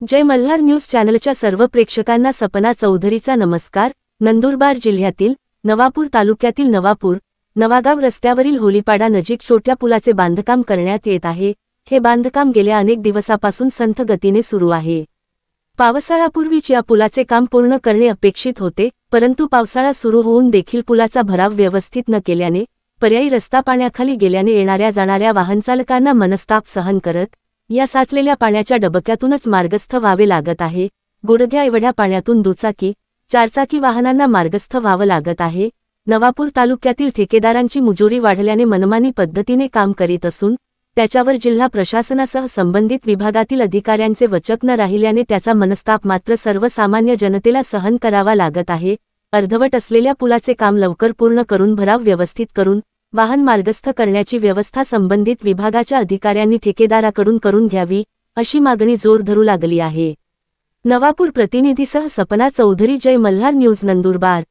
जय Malhar news चॅनलच्या सर्व प्रेक्षकांना सपना चौधरीचा नमस्कार। नंदुरबार जिल्ह्यातील नवापूर तालुक्यातील नवापूर नवागाव रस्त्यावरील होलीपाडा नजीक छोट्या पुलाचे बांधकाम करण्यात येत आहे। हे बांधकाम गेल्या अनेक दिवसापासून संथ गतीने सुरू आहे। पावसाळ्यापूर्वीच या पुलाचे काम पूर्ण करणे अपेक्षित होते, परंतु पावसाळा सुरू होऊन देखील पुलाचा भराव व्यवस्थित न केल्याने पर्यायी रस्ता पाण्याखाली गेल्याने येणाऱ्या जाणाऱ्या वाहनचालकांना मनस्ताप सहन करत या साचलेल्या पाण्याच्या डबक्यातूनच मार्गस्थ व्हावे लागत आहे। गुडघ्या एवढ्या पाण्यातून दुचाकी चारचाकी वाहनांना मार्गस्थ व्हावं लागत आहे। नवापूर तालुक्यातील ठेकेदारांची मुजोरी वाढल्याने मनमानी पद्धतीने काम करीत असून त्याच्यावर जिल्हा प्रशासनासह संबंधित विभागातील अधिकाऱ्यांचे वचक न राहिल्याने त्याचा मनस्ताप मात्र सर्वसामान्य जनतेला सहन करावा लागत आहे। अर्धवट असलेल्या पुलाचे काम लवकर पूर्ण करून भराव व्यवस्थित करून वाहन मार्गस्थ करण्याची व्यवस्था संबंधित विभागाच्या अधिकाऱ्यांनी ठेकेदाराकडून करून घ्यावी, अशी मागणी जोर धरू लागली आहे। नवापूर प्रतिनिधीसह सपना चौधरी, जय मल्हार न्यूज, नंदुरबार।